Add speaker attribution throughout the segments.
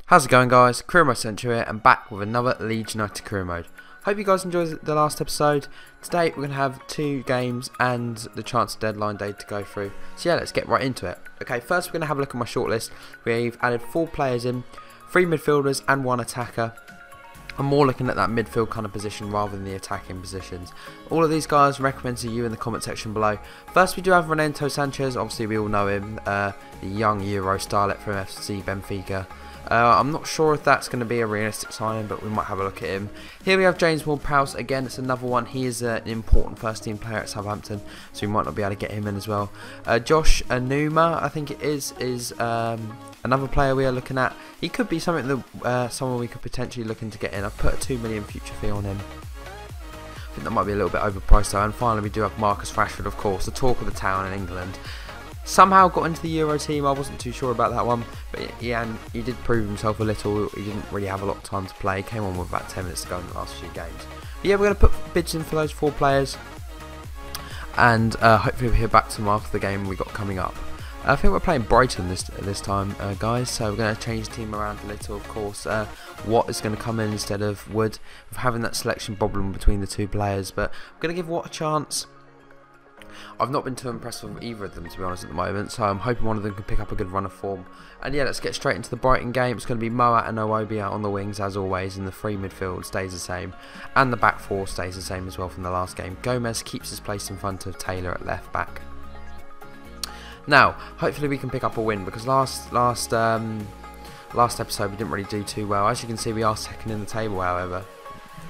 Speaker 1: How's it going, guys? Career Mode Central here and back with another Leeds United Career Mode. Hope you guys enjoyed the last episode. Today we're going to have 2 games and the transfer deadline day to go through. So yeah, let's get right into it. Okay, first we're going to have a look at my shortlist. We've added 4 players in, 3 midfielders and 1 attacker. I'm more looking at that midfield kind of position rather than the attacking positions. All of these guys recommend to you in the comment section below. First we do have Renato Sanchez, obviously we all know him, the young Euro starlet from FC Benfica. I'm not sure if that's going to be a realistic signing, but we might have a look at him. Here we have James Ward-Prowse. Again, it's another one. He is an important first team player at Southampton, so we might not be able to get him in as well. Josh Anuma, I think it is another player we are looking at. He could be something that someone we could potentially look into get in. I've put a 2 million future fee on him. I think that might be a little bit overpriced though. And finally we do have Marcus Rashford, of course, the talk of the town in England. Somehow got into the Euro team. I wasn't too sure about that one, but yeah, he did prove himself a little. He didn't really have a lot of time to play. Came on with about 10 minutes to go in the last few games. But yeah, we're going to put bids in for those 4 players, and hopefully we'll hear back to them after the game we got coming up. I think we're playing Brighton this time, guys, so we're going to change the team around a little, of course. Watt is going to come in instead of Wood, with having that selection problem between the 2 players, but I'm going to give Watt a chance. I've not been too impressed with either of them, to be honest, at the moment, so I'm hoping one of them can pick up a good run of form. And yeah, let's get straight into the Brighton game. It's going to be Moat and Iwobi out on the wings as always, and the 3 midfield stays the same, and the back 4 stays the same as well from the last game. Gomez keeps his place in front of Taylor at left back. Now, hopefully we can pick up a win, because last episode we didn't really do too well. As you can see, we are second in the table, however.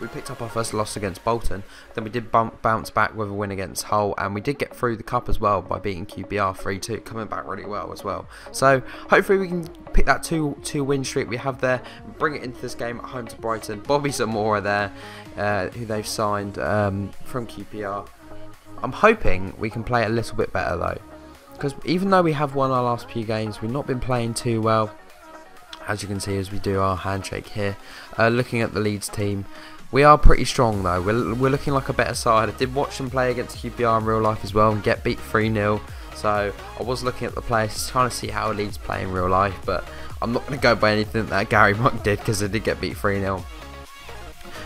Speaker 1: We picked up our first loss against Bolton, then we did bounce back with a win against Hull, and we did get through the cup as well by beating QPR 3-2, coming back really well as well. So hopefully we can pick that 2 win streak we have there, and bring it into this game at home to Brighton. Bobby Zamora there, who they've signed from QPR. I'm hoping we can play a little bit better though, because even though we have won our last few games, we've not been playing too well, as you can see as we do our handshake here. Looking at the Leeds team, we are pretty strong though. We're looking like a better side. I did watch them play against QPR in real life as well and get beat 3-0. So I was looking at the players trying to see how Leeds play in real life, but I'm not going to go by anything that Gary Monk did, because they did get beat 3-0.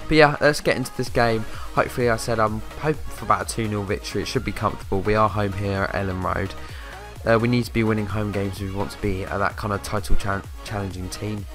Speaker 1: But yeah, let's get into this game. Hopefully, I said I'm hoping for about a 2-0 victory. It should be comfortable. We are home here at Ellen Road. We need to be winning home games if we want to be that kind of title challenging team.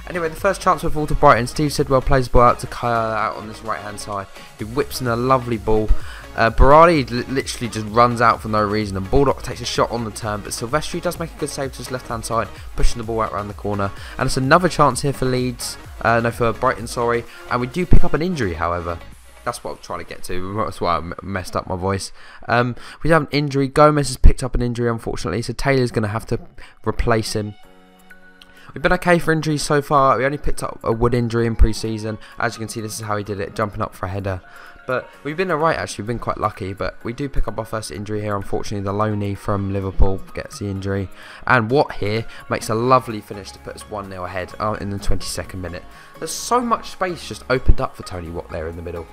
Speaker 1: Anyway, the first chance will fall to Brighton. Steve Sidwell plays the ball out to Kyle out on this right hand side. He whips in a lovely ball. Barati literally just runs out for no reason, and Baldock takes a shot on the turn, but Silvestri does make a good save to his left hand side, pushing the ball out around the corner. And it's another chance here for Leeds, for Brighton, sorry. And we do pick up an injury, however. That's what I'm trying to get to. That's why I messed up my voice. We have an injury. Gomez has picked up an injury, unfortunately, so Taylor's going to have to replace him. We've been okay for injuries so far. We only picked up a Wood injury in pre-season. As you can see, this is how he did it, jumping up for a header. But we've been alright, actually. We've been quite lucky, but we do pick up our first injury here. Unfortunately, the loanee from Liverpool gets the injury. And Watt here makes a lovely finish to put us 1-0 ahead in the 22nd minute. There's so much space just opened up for Tony Watt there in the middle.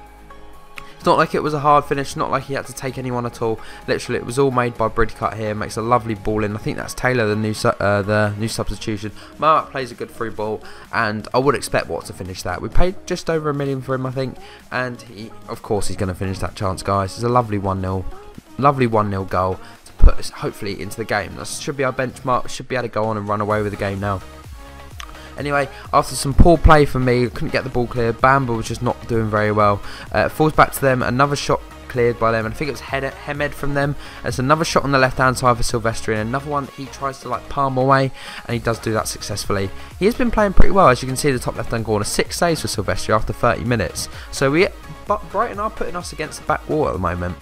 Speaker 1: It's not like it was a hard finish, not like he had to take anyone at all. Literally, it was all made by Bridcut here. Makes a lovely ball in. I think that's Taylor, the new substitution. Moat plays a good through ball, and I would expect Watt to finish that. We paid just over $1 million for him, I think, and of course he's going to finish that chance, guys. It's a lovely 1-0 goal to put us hopefully into the game. That should be our benchmark. Should be able to go on and run away with the game now. Anyway, after some poor play from me, couldn't get the ball clear. Bamba was just not doing very well. Falls back to them. Another shot cleared by them, and I think it was Hemed from them. There's another shot on the left hand side for Silvestri, and another one he tries to palm away, and he does do that successfully. He has been playing pretty well, as you can see the top left hand corner. 6 saves for Silvestri after 30 minutes. So Brighton are putting us against the back wall at the moment.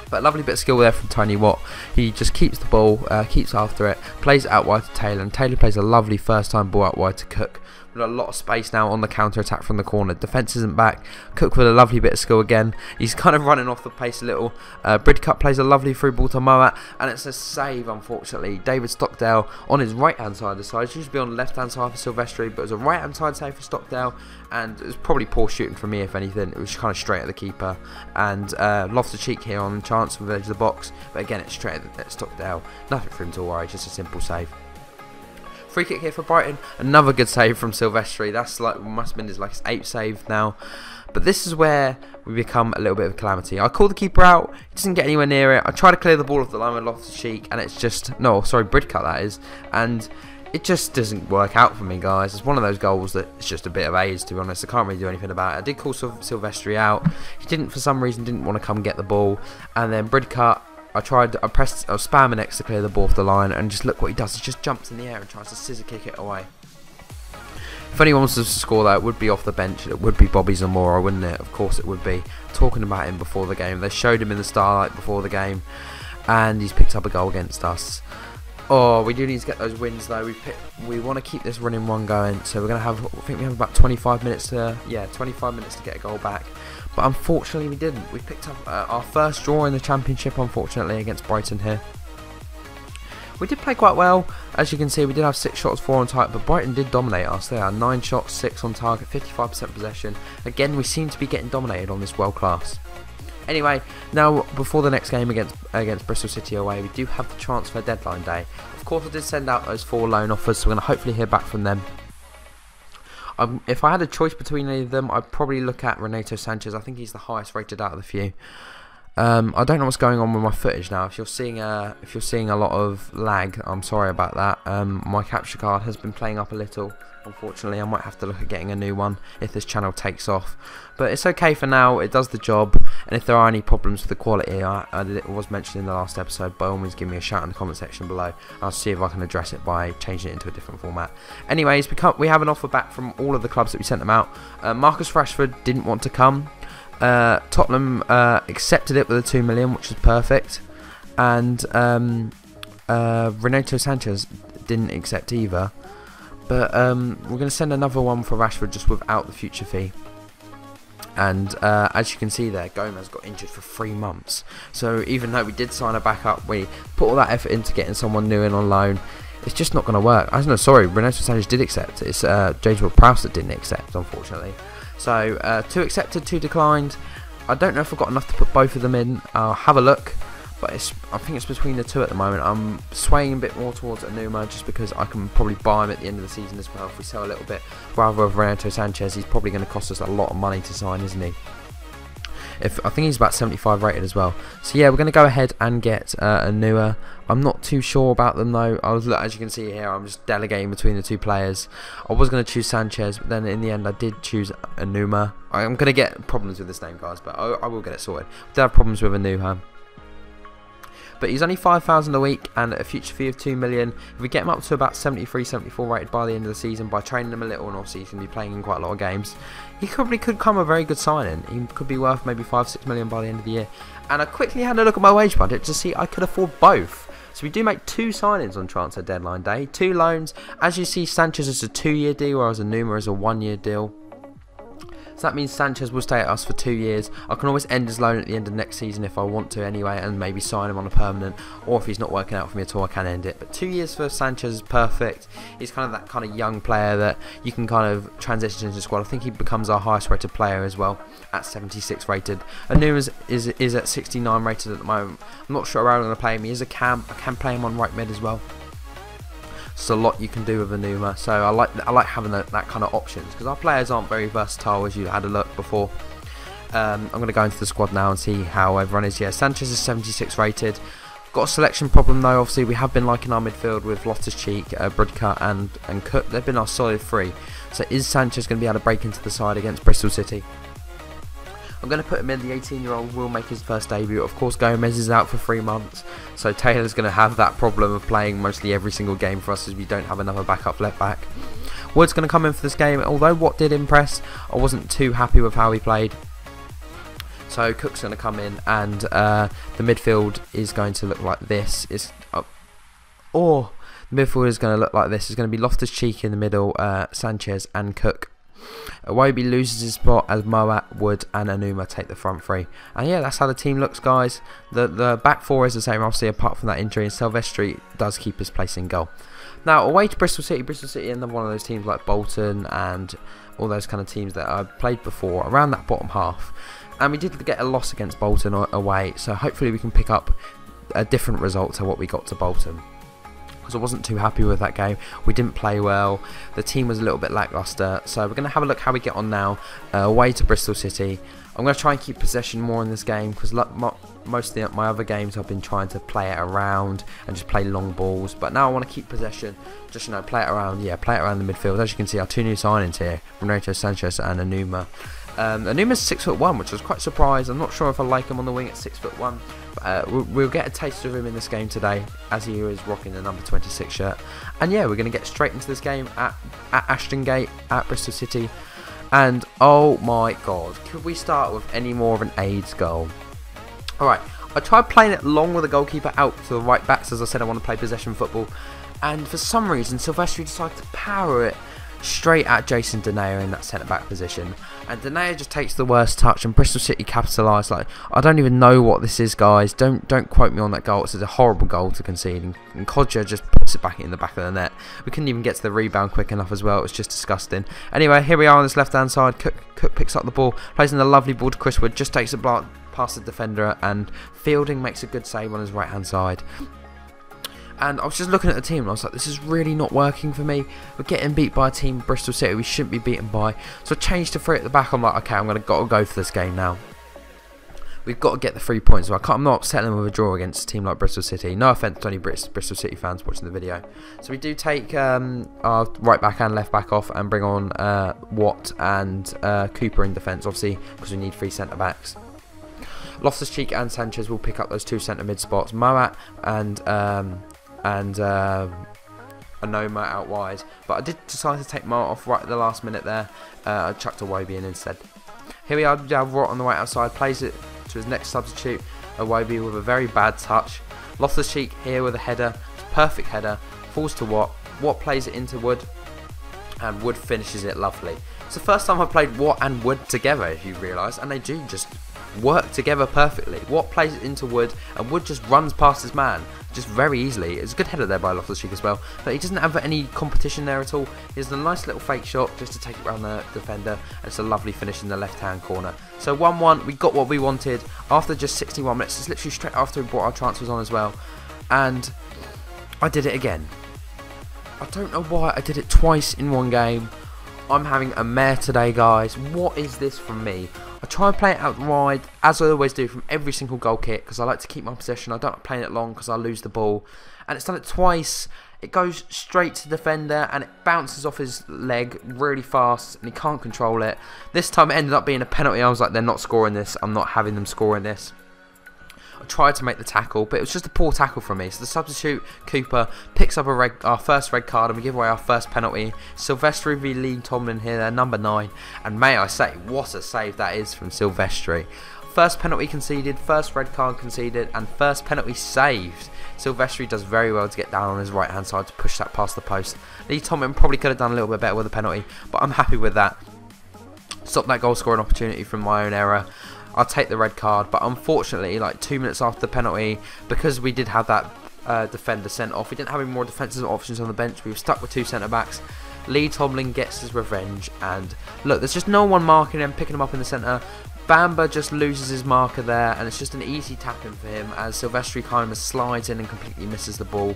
Speaker 1: But a lovely bit of skill there from Tony Watt. He just keeps the ball, keeps after it, plays it out wide to Taylor, and Taylor plays a lovely first time ball out wide to Cook. With a lot of space now on the counter attack from the corner. Defence isn't back. Cook with a lovely bit of skill again. He's kind of running off the pace a little. Bridcut plays a lovely through ball to Moat, and it's a save, unfortunately. David Stockdale on his right hand side of the side. It used to be on the left hand side for Silvestri, but it was a right hand side save for Stockdale, and it was probably poor shooting from me, if anything. It was kind of straight at the keeper, and Loftus-Cheek here on the chance from the edge of the box, but again it's straight at Stockdale. Nothing for him to worry, just a simple save. Free kick here for Brighton. Another good save from Silvestri. That's like, must have been his like 8th save now. But this is where we become a little bit of a calamity. I call the keeper out. He doesn't get anywhere near it. I try to clear the ball off the line with Loftus-Cheek, and it's just, no, sorry, Bridcut that is. And it just doesn't work out for me, guys. It's one of those goals that it's just a bit of age, to be honest. I can't really do anything about it. I did call Silvestri out. He didn't, for some reason, didn't want to come get the ball. And then Bridcut, I was spamming X to clear the ball off the line, and just look what he does. He just jumps in the air and tries to scissor kick it away. If anyone wants to score that, it would be off the bench. It would be Bobby Zamora, wouldn't it? Of course it would be. Talking about him before the game. They showed him in the starlight before the game, and he's picked up a goal against us. Oh, we do need to get those wins though. We want to keep this running one going, so we're gonna have. I think we have about 25 minutes to 25 minutes to get a goal back. But unfortunately, we didn't. We picked up our first draw in the Championship, unfortunately, against Brighton here. We did play quite well. As you can see, we did have 6 shots, 4 on target, but Brighton did dominate us. They are 9 shots, 6 on target, 55% possession. Again, we seem to be getting dominated on this world class. Anyway, now before the next game against Bristol City away, we do have the transfer deadline day. Of course, I did send out those 4 loan offers, so we're going to hopefully hear back from them. If I had a choice between any of them, I'd probably look at Renato Sanchez. I think he's the highest rated out of the few. I don't know what's going on with my footage now. If you're seeing a lot of lag, I'm sorry about that. My capture card has been playing up a little. Unfortunately, I might have to look at getting a new one if this channel takes off. But it's okay for now. It does the job. And if there are any problems with the quality, it was mentioned in the last episode, by all means give me a shout in the comment section below. I'll see if I can address it by changing it into a different format. Anyways, we have an offer back from all of the clubs that we sent them out. Marcus Rashford didn't want to come. Tottenham accepted it with a 2 million, which is perfect. And Renato Sanchez didn't accept either. But we're going to send another one for Rashford just without the future fee. And as you can see there, Gomez got injured for 3 months. So even though we did sign a backup, we put all that effort into getting someone new in on loan. It's just not going to work. I don't know, sorry, Renato Sanchez did accept. It's James Ward-Prowse that didn't accept, unfortunately. So 2 accepted, 2 declined. I don't know if I've got enough to put both of them in. I'll have a look. But I think it's between the 2 at the moment. I'm swaying a bit more towards Enuma just because I can probably buy him at the end of the season as well if we sell a little bit. Rather than Renato Sanchez, he's probably going to cost us a lot of money to sign, isn't he? I think he's about 75 rated as well. So yeah, we're going to go ahead and get Enuma. I'm not too sure about them though. As you can see here, I'm just delegating between the 2 players. I was going to choose Sanchez, but then in the end I did choose Enuma. I'm going to get problems with this name, guys, but I will get it sorted. We did have problems with Enuma. But he's only 5,000 a week and a future fee of 2 million. If we get him up to about 73, 74 rated by the end of the season, by training him a little, and obviously he's going to be playing in quite a lot of games, he probably could come a very good signing. He could be worth maybe 5, 6 million by the end of the year. And I quickly had a look at my wage budget to see I could afford both. So we do make 2 signings on transfer deadline day, 2 loans. As you see, Sanchez is a 2-year deal, whereas Enuma is a 1-year deal. So that means Sanchez will stay at us for 2 years. I can always end his loan at the end of next season if I want to anyway, and maybe sign him on a permanent, or if he's not working out for me at all, I can end it. But 2 years for Sanchez is perfect. He's kind of that kind of young player that you can kind of transition into the squad. I think he becomes our highest rated player as well, at 76 rated. Enuma is at 69 rated at the moment. I'm not sure how I'm going to play him. He is a cam. I can play him on right mid as well. It's a lot you can do with Enuma, so I like having that kind of options, because our players aren't very versatile, as you had a look before. I'm going to go into the squad now and see how everyone is. Yeah, Sanchez is 76 rated. Got a selection problem though. Obviously we have been liking our midfield with Loftus-Cheek, Bridcut and Cook. They've been our solid 3. So is Sanchez going to be able to break into the side against Bristol City? I'm going to put him in. The 18-year-old will make his first debut. Of course, Gomez is out for 3 months, so Taylor's going to have that problem of playing mostly every single game for us, as we don't have another backup left back. Wood's going to come in for this game, although Watt did impress. I wasn't too happy with how he played. So Cook's going to come in, and the midfield is going to look like this. The midfield is going to look like this. It's going to be Loftus-Cheek in the middle, Sanchez and Cook. Iwobi loses his spot as Moat, Wood and Enuma take the front 3. And yeah, that's how the team looks, guys. The back 4 is the same, obviously, apart from that injury, and Silvestri does keep his place in goal. Now, away to Bristol City, another one of those teams like Bolton and all those kind of teams that I've played before, around that bottom half. And we did get a loss against Bolton away, so hopefully we can pick up a different result to what we got to Bolton. because I wasn't too happy with that game. We didn't play well. The team was a little bit lackluster. So we're going to have a look how we get on now. Away to Bristol City. I'm going to try and keep possession more in this game, because most of my other games I've been trying to play it around and just play long balls. But now I want to keep possession, just, you know, play it around. Yeah, play it around the midfield. As you can see, our two new signings here, Renato Sanchez and Anuma. Anuma's 6'1", which I was quite surprised. I'm not sure if I like him on the wing at 6'1". We'll get a taste of him in this game today, as he is rocking the number 26 shirt. And yeah, we're going to get straight into this game at Ashton Gate, at Bristol City. And oh my god, could we start with any more of an AIDS goal? Alright, I tried playing it long with the goalkeeper out to the right backs, as I said I want to play possession football. And for some reason, Silvestri decided to power it straight at Jason Denayer in that centre-back position. And Denayer just takes the worst touch, and Bristol City capitalise. Like, I don't even know what this is, guys. Don't quote me on that goal. It's a horrible goal to concede, and Kodja just puts it back in the back of the net. We couldn't even get to the rebound quick enough as well. It was just disgusting. Anyway, here we are on this left-hand side. Cook picks up the ball, plays in a lovely ball to Chris Wood, just takes it past the defender, and Fielding makes a good save on his right-hand side. And I was just looking at the team and I was like, this is really not working for me. We're getting beat by a team, Bristol City, we shouldn't be beaten by. So I changed to 3 at the back. I'm like, okay, I'm going to go for this game now. We've got to get the 3 points. So I'm not settling with a draw against a team like Bristol City. No offence to any Bristol City fans watching the video. So we do take our right back and left back off and bring on Watt and Cooper in defence, obviously, because we need 3 centre backs. Loftus-Cheek and Sanchez will pick up those 2 centre mid spots. Moat and Anoma out wide, but I did decide to take Moat off right at the last minute there. I chucked Iwobi in instead. Here we are, Rott on the right outside, plays it to his next substitute, Iwobi with a very bad touch. Loftus-Cheek here with a header, perfect header, falls to Watt. Watt plays it into Wood, and Wood finishes it lovely. It's the first time I've played Watt and Wood together, if you realise, and they do just work together perfectly. Watt plays it into Wood, and Wood just runs past his man just very easily. It's a good header there by Loftus-Cheek as well, but he doesn't have any competition there at all. He has a nice little fake shot just to take it around the defender, and it's a lovely finish in the left hand corner. So 1-1, we got what we wanted after just 61 minutes. It's literally straight after we brought our transfers on as well, and I did it again. I don't know why I did it twice in one game. I'm having a mare today, guys. What is this from me? I try and play it out wide, as I always do from every single goal kick, because I like to keep my possession. I don't like playing it long because I lose the ball. And it's done it twice. It goes straight to the defender and it bounces off his leg really fast and he can't control it. This time it ended up being a penalty. I was like, they're not scoring this. I'm not having them scoring this. I tried to make the tackle, but it was just a poor tackle from me. So the substitute, Cooper, picks up our first red card and we give away our first penalty. Silvestri v Lee Tomlin here, they're number 9. And may I say, what a save that is from Silvestri. First penalty conceded, first red card conceded, and first penalty saved. Silvestri does very well to get down on his right hand side to push that past the post. Lee Tomlin probably could have done a little bit better with the penalty, but I'm happy with that. Stop that goal scoring opportunity from my own error. I'll take the red card, but unfortunately, like 2 minutes after the penalty, because we did have that defender sent off, we didn't have any more defensive options on the bench. We were stuck with 2 centre backs. Lee Tomlin gets his revenge, and look, there's just no one marking him, picking him up in the centre. Bamba just loses his marker there, and it's just an easy tap-in for him as Silvestri kind of slides in and completely misses the ball.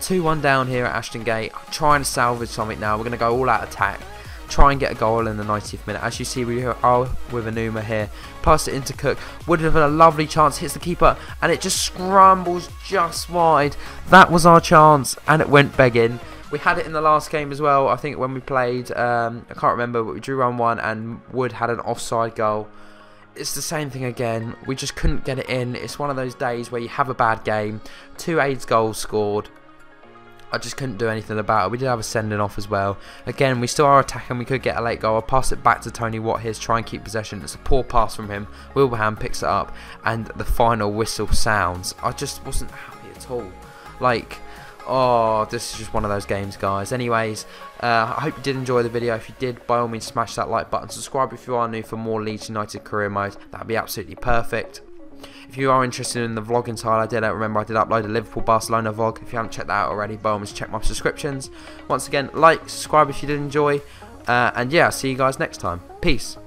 Speaker 1: 2-1 down here at Ashton Gate. I'm trying to salvage something now. We're going to go all out attack. Try and get a goal in the 90th minute. As you see, we are with Anuma here. Pass it into Cook. Would have had a lovely chance. Hits the keeper. And it just scrambles just wide. That was our chance. And it went begging. We had it in the last game as well. I think when we played, I can't remember, but we drew 1-1 and Wood had an offside goal. It's the same thing again. We just couldn't get it in. It's one of those days where you have a bad game. 2 AIDS goals scored. I just couldn't do anything about it. We did have a sending off as well. Again, we still are attacking. We could get a late goal. I'll pass it back to Tony Watt here to try and keep possession. It's a poor pass from him. Wilbraham picks it up and the final whistle sounds. I just wasn't happy at all. Like, oh, this is just one of those games, guys. Anyways, I hope you did enjoy the video. If you did, by all means, smash that like button. Subscribe if you are new for more Leeds United career mode. That would be absolutely perfect. If you are interested in the vlogging style I did, remember I did upload a Liverpool-Barcelona vlog. If you haven't checked that out already, by all means check my subscriptions. Once again, like, subscribe if you did enjoy. And yeah, I'll see you guys next time. Peace.